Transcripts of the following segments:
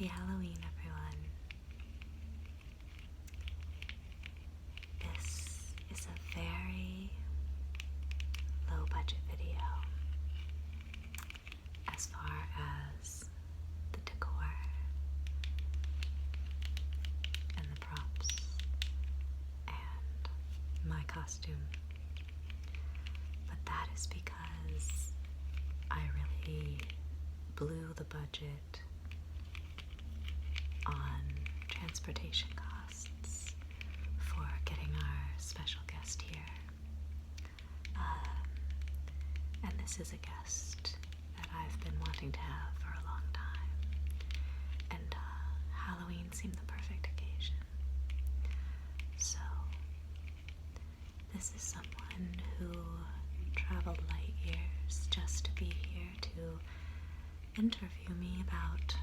Happy Halloween, everyone. This is a very low budget video as far as the decor and the props and my costume. But that is because I really blew the budget on transportation costs for getting our special guest here. And this is a guest that I've been wanting to have for a long time. And Halloween seemed the perfect occasion. So, this is someone who traveled light years just to be here to interview me about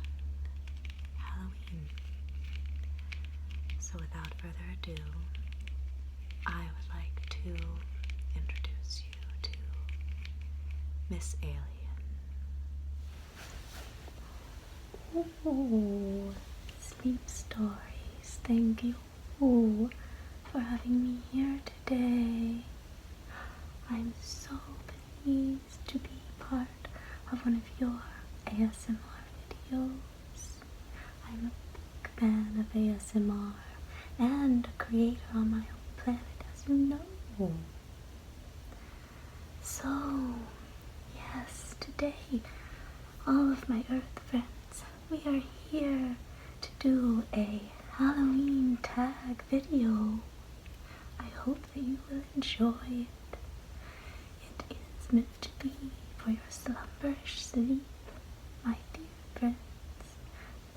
Halloween. So without further ado, I would like to introduce you to Miss Alien. Oh, sleep stories. Thank you for having me here today. I'm so pleased to be part of one of your ASMR videos. I'm a big fan of ASMR and a creator on my own planet, as you know. So, yes, today, all of my Earth friends, we are here to do a Halloween tag video. I hope that you will enjoy it. It is meant to be for your slumberish sleep, my dear friends.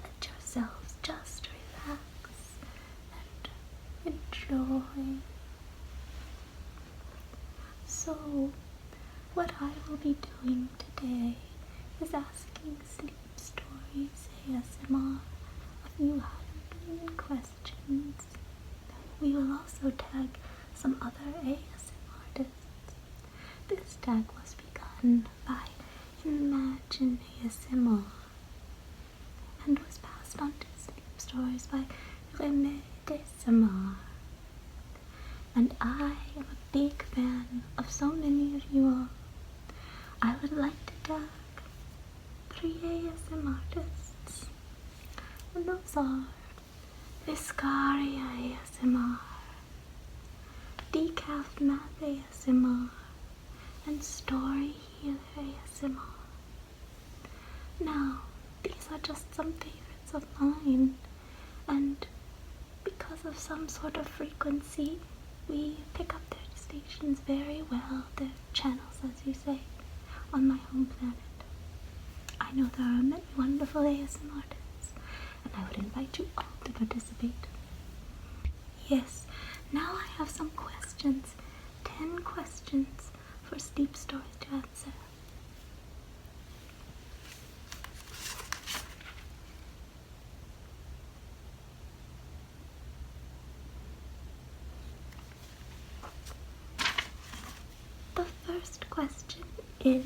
Let yourselves just relax and enjoy. So, what I will be doing today is asking Sleep Stories ASMR a few Halloween questions. We will also tag some other ASMR artists. This tag was begun by Imaginative and was passed on to Sleep Stories by Remède. And I am a big fan of so many of you all. I would like to tag 3 ASMR artists, and those are Viscaria ASMR, Decaf Math ASMR, and Story Healer ASMR. Now, these are just some favorites of mine, and because of some sort of frequency, we pick up their stations very well, their channels, as you say, on my home planet. I know there are many wonderful ASMR artists, and I would invite you all to participate. Yes, now I have some questions, 10 questions for Sleep Stories to answer. The first question is,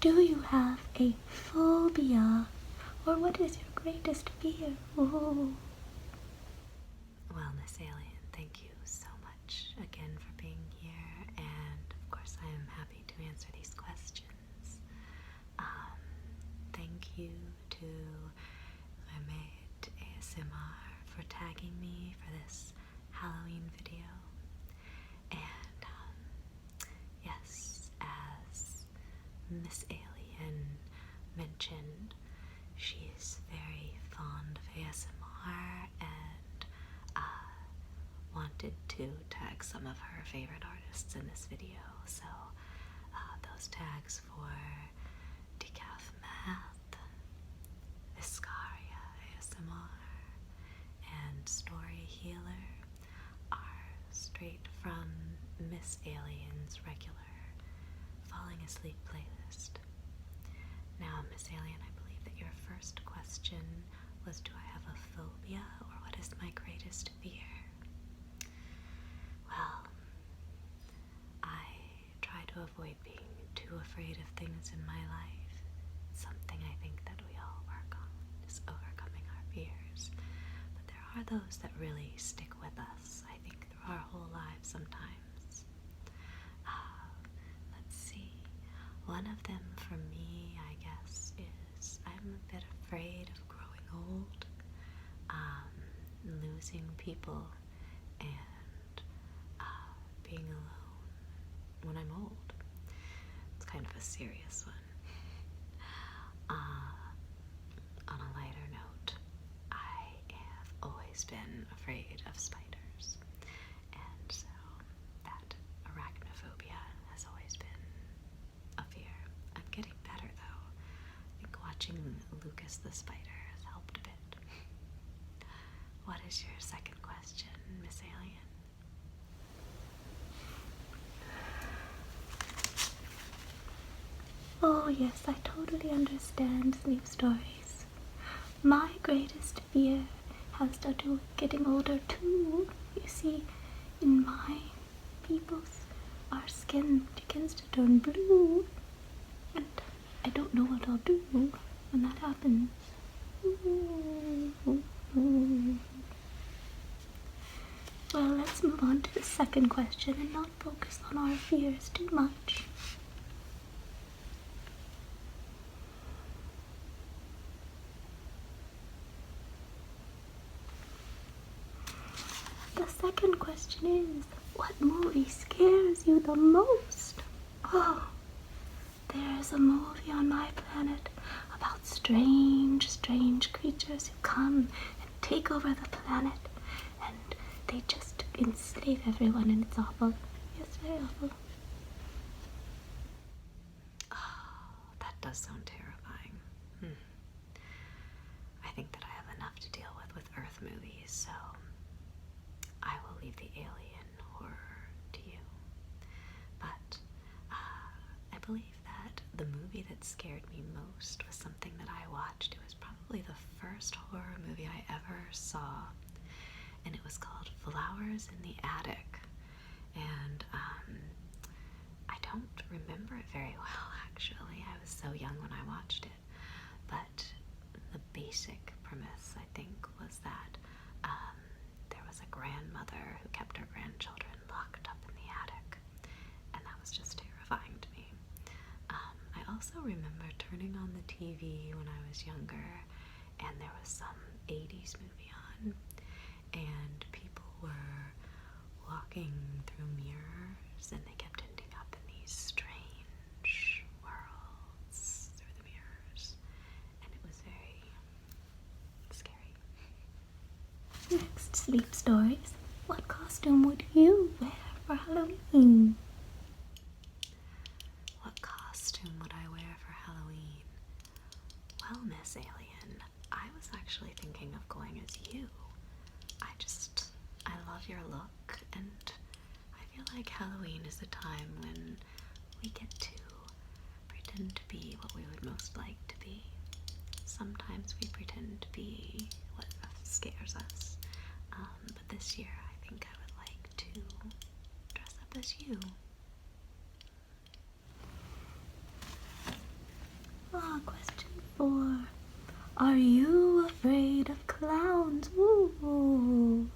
do you have a phobia? Or what is your greatest fear? Ooh. Well, Miss Alien, thank you so much again for being here, and of course I am happy to answer these questions. Thank you to Remède ASMR for tagging me for this Halloween video. And yes, as Miss Alien mentioned, she is very fond of ASMR and wanted to tag some of her favorite artists in this video. So those tags for Decaf Math, Viscaria ASMR, and Story Healer are straight from Miss Alien's regular Falling Asleep playlist. Now, Miss Alien, I believe that your first question was, do I have a phobia, or what is my greatest fear? Well, I try to avoid being too afraid of things in my life. Something I think that we all work on is overcoming are those that really stick with us, I think, through our whole lives sometimes. Let's see. One of them for me, I guess, is I'm a bit afraid of growing old, losing people, and being alone when I'm old. It's kind of a serious one. On a lighter note, I have always been afraid of spiders, and so that arachnophobia has always been a fear. I'm getting better though. I think watching Lucas the spider has helped a bit. What is your second question, Miss Alien? Oh yes, I totally understand sleep stories. My greatest fear has to do with getting older too. You see, in my people's, our skin begins to turn blue, and I don't know what I'll do when that happens. Well, let's move on to the second question and not focus on our fears too much. The second question is, what movie scares you the most? Oh, there's a movie on my planet about strange creatures who come and take over the planet, and they just enslave everyone, and it's awful. Yes, very awful. Oh, that does sound terrifying. I think that I have enough to deal with Earth movies, so I will leave the alien horror to you. But I believe that the movie that scared me most was something that I watched. It was probably the first horror movie I ever saw, and it was called Flowers in the Attic. And I don't remember it very well, actually. I was so young when I watched it. But the basic premise, I think, was that there was a grandmother who kept her grandchildren locked up in the attic, and that was just terrifying to me. I also remember turning on the TV when I was younger, and there was some 80s movie on, and people were walking through mirrors, and they kept ending up in these strange worlds through the mirrors, and it was very scary. Next, sleep stories. What costume would you wear for Halloween? What costume would I wear for Halloween? Well, Miss Alien, I was actually thinking of going as you. I love your look, and I feel like Halloween is a time when we get to pretend to be what we would most like to be. Sometimes we pretend to be what scares us, but this year I think I would like to dress up as you. Question 4. Are you afraid of clowns? Ooh.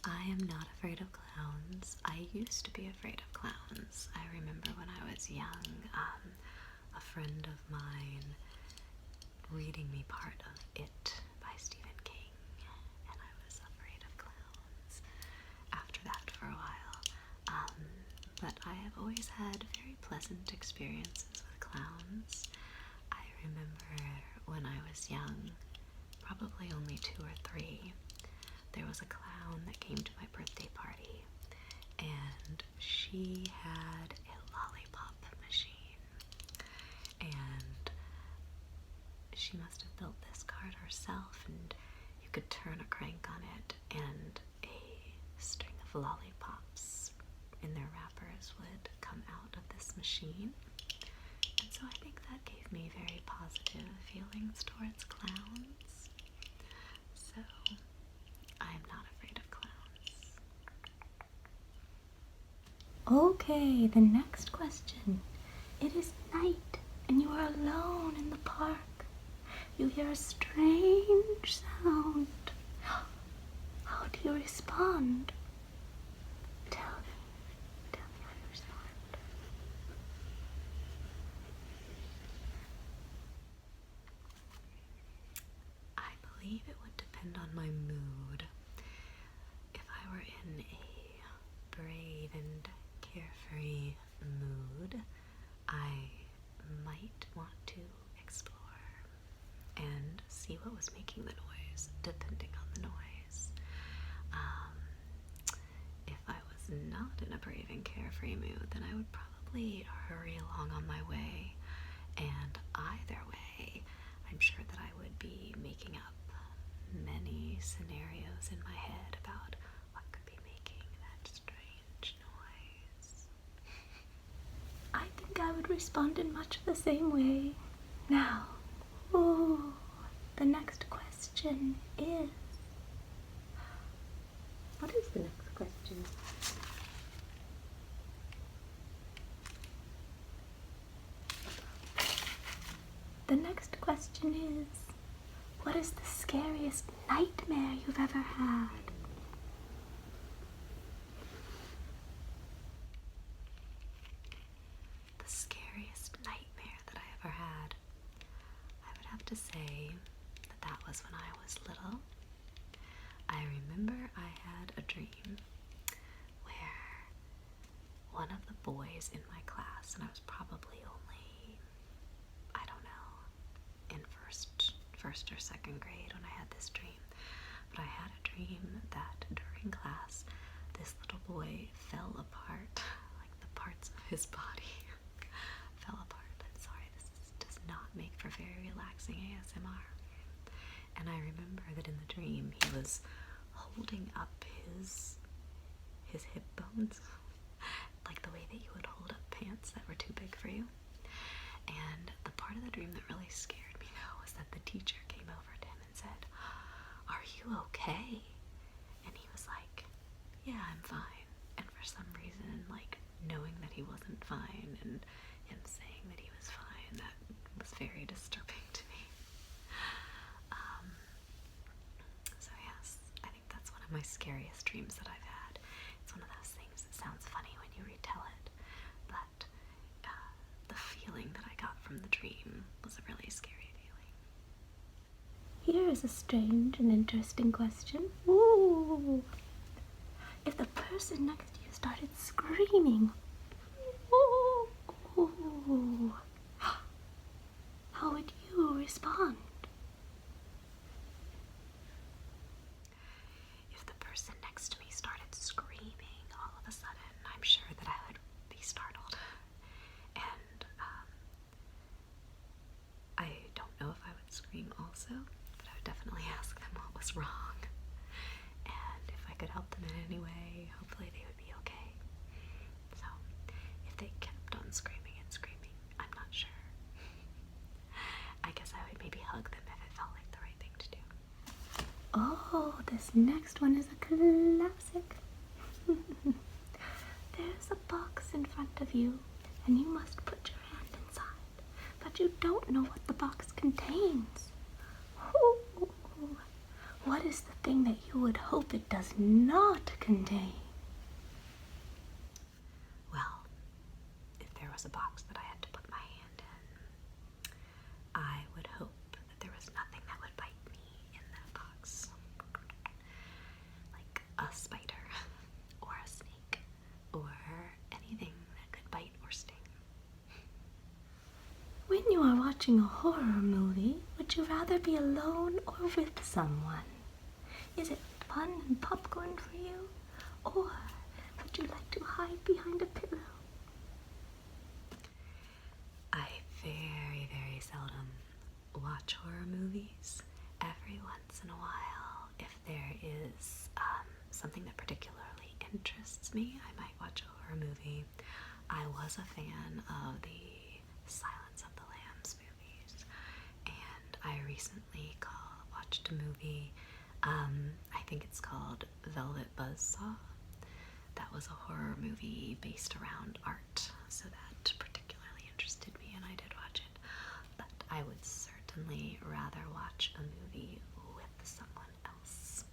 I am not afraid of clowns. I used to be afraid of clowns. I remember when I was young, a friend of mine reading me part of It by Stephen King, and I was afraid of clowns after that for a while. But I have always had very pleasant experiences with clowns. I remember when I was young, probably only 2 or 3, there was a clown that came to my birthday party, and she had a lollipop machine, and she must have built this cart herself, and you could turn a crank on it, and a string of lollipops in their wrappers would come out of this machine. And so I think that gave me very positive feelings towards clowns. So I'm not afraid of clowns. Okay, the next question. It is night and you are alone in the park. you hear a strange sound. How do you respond? Tell me how you respond. I believe it would depend on my mood. If I were in a brave and carefree mood, I might want to explore and see what was making the noise, depending on the noise. If I was not in a brave and carefree mood, then I would probably hurry along on my way, and either way, I'm sure that I would be making up many scenarios in my head about what could be making that strange noise. I think I would respond in much the same way. Now, oh, the next question is... What is the next question? The next question is, what is the scariest nightmare you've ever had? The scariest nightmare that I ever had, I would have to say that was when I was little. I remember I had a dream where one of the boys in my class, and I was probably only, I don't know, in first or second grade when I had this dream, but I had a dream that during class this little boy fell apart, like the parts of his body fell apart. I'm sorry, does not make for very relaxing ASMR. And I remember that in the dream he was holding up his hip bones, like the way that you would hold up pants that were too big for you. And the part of the dream that really scared me though was that the teacher came over to him and said, "Are you okay?" And he was like, "Yeah, I'm fine." And for some reason, like, knowing that he wasn't fine and him saying that he was fine, that was very disturbing to me. So yes, I think that's one of my scariest dreams that I've had. It's one of those things that sounds funny when you retell it, but the feeling that I got from the dream was a really scary feeling. Here is a strange and interesting question. Ooh. If the person next to you started screaming, ooh, ooh, how would you respond? If the person next to me started screaming all of a sudden, I'm sure that I would be startled. And I don't know if I would scream also, but I would definitely ask them what was wrong. And if I could help them in any way, hopefully they would be okay. So if they kept on screaming and screaming, I'm not sure. I guess I would maybe hug them if it felt like the right thing to do. Oh, this next one is a classic. There's a box in front of you, and you must put your hand inside, but you don't know what the box contains. Ooh. What is the thing that you would hope it does not contain? Well, if there was a box that I had to put my hand in, I would hope that there was nothing that would bite me in that box. Like a spider, or a snake, or anything that could bite or sting. When you are watching a horror movie, would you rather be alone or with someone? Is it fun and popcorn for you? Or would you like to hide behind a pillow? I very, very seldom watch horror movies. Every once in a while, if there is something that particularly interests me, I might watch a horror movie. I was a fan of the Silence of the Lambs movies, and I recently watched a movie, I think it's called Velvet Buzzsaw. That was a horror movie based around art, so that particularly interested me and I did watch it. But I would certainly definitely rather watch a movie with someone else.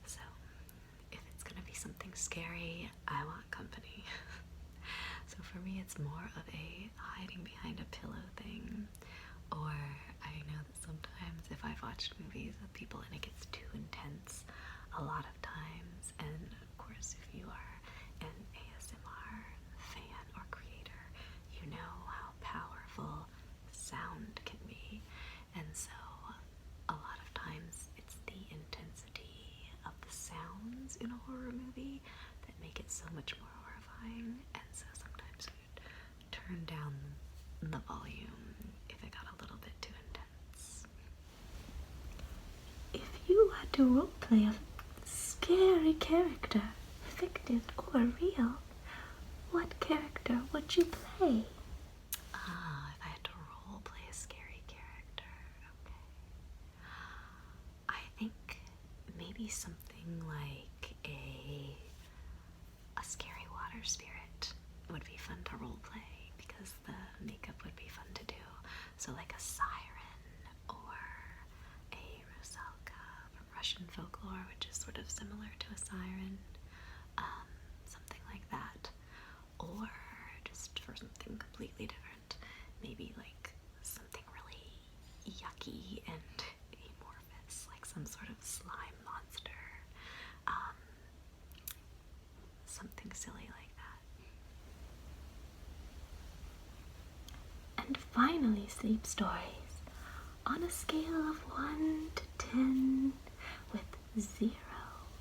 So, if it's gonna be something scary, I want company. So for me, it's more of a hiding behind a pillow thing. Or I know that sometimes if I've watched movies with people and it gets too intense, a lot of times, and of course if you are an ASMR fan or creator, you know how powerful sound can be. And so a lot of times it's the intensity of the sounds in a horror movie that make it so much more horrifying. And so sometimes we would turn down the volume if it got a little bit too intense. If you had to roleplay a scary character, fictive or real, what character would you play? If I had to role play a scary character, okay. I think maybe something like a scary water spirit would be fun to role play because the makeup would be fun to do. So like a siren or a rusalka from Russian folklore, which is sort of similar to a siren. Something like that. Or just for something completely different, maybe like something really yucky and amorphous, like some sort of slime monster. Something silly like that. And finally, sleep stories. On a scale of 1 to 10, with 0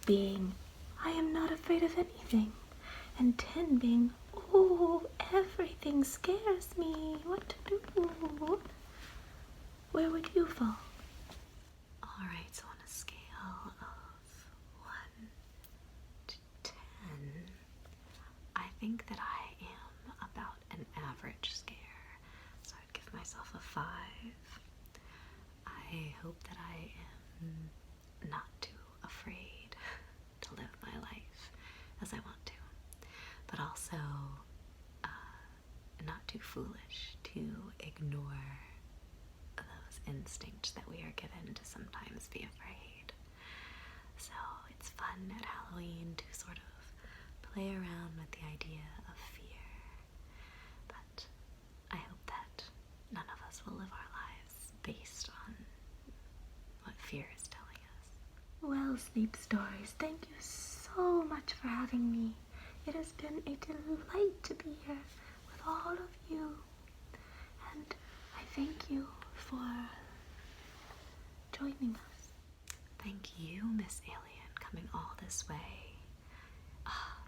being, I am not afraid of anything, and 10 being, oh, everything scares me, what to do? Where would you fall? Alright, so on a scale of 1 to 10, I think that I am about an average scare. So I'd give myself a 5. I hope that I am not too afraid to live my life as I want to, but also not too foolish to ignore those instincts that we are given to sometimes be afraid. So it's fun at Halloween to sort of play around with the idea of fear, but I hope that none of us will live our lives based on what fear is telling us. Well, Sleep Stories, thank you so much for having me. It has been a delight to be here with all of you, and I thank you for joining us. Thank you, Miss Alien, coming all this way.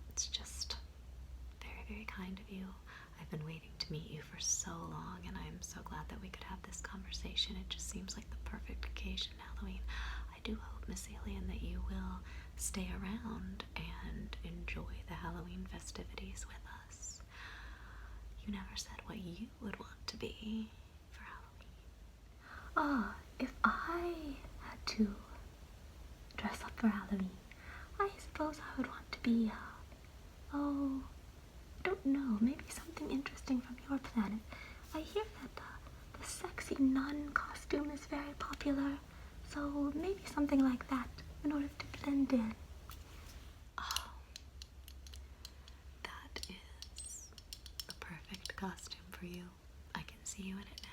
It's just very, very kind of you. I've been waiting to meet you for so long, and I'm so glad that we could have this conversation. It just seems like the perfect occasion, Halloween. I do hope, Miss Alien, that you will stay around and enjoy the Halloween festivities with us. You never said what you would want to be for Halloween. If I had to dress up for Halloween, I suppose I would want to be, I don't know, maybe something interesting from your planet. I hear that the sexy nun costume is very popular, so maybe something like that in order to blend in. Oh, that is the perfect costume for you. I can see you in it now.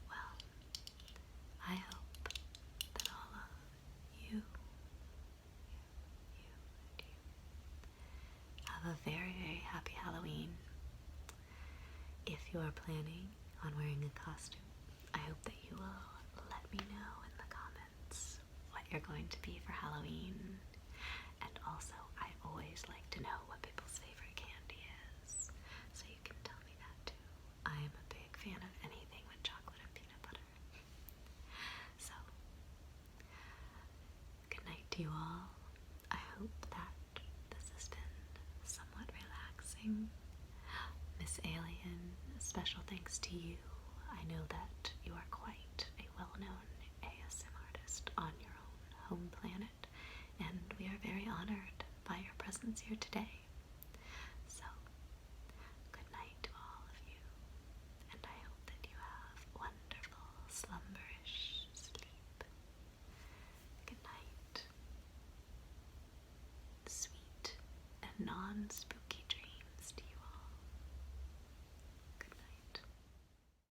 Well, I hope that all of you have a very, very happy Halloween. If you are planning on wearing a costume, I hope that you will let me know in the comments what you're going to be for Halloween. And also, I always like to know what people's favorite candy is, so you can tell me that too. I am a big fan of anything with chocolate and peanut butter. So, good night to you all. I hope that this has been somewhat relaxing. Miss Alien, special thanks to you. I know that you are quite a well-known ASM artist on your own home planet, and we are very honored by your presence here today. So, good night to all of you, and I hope that you have wonderful non spooky.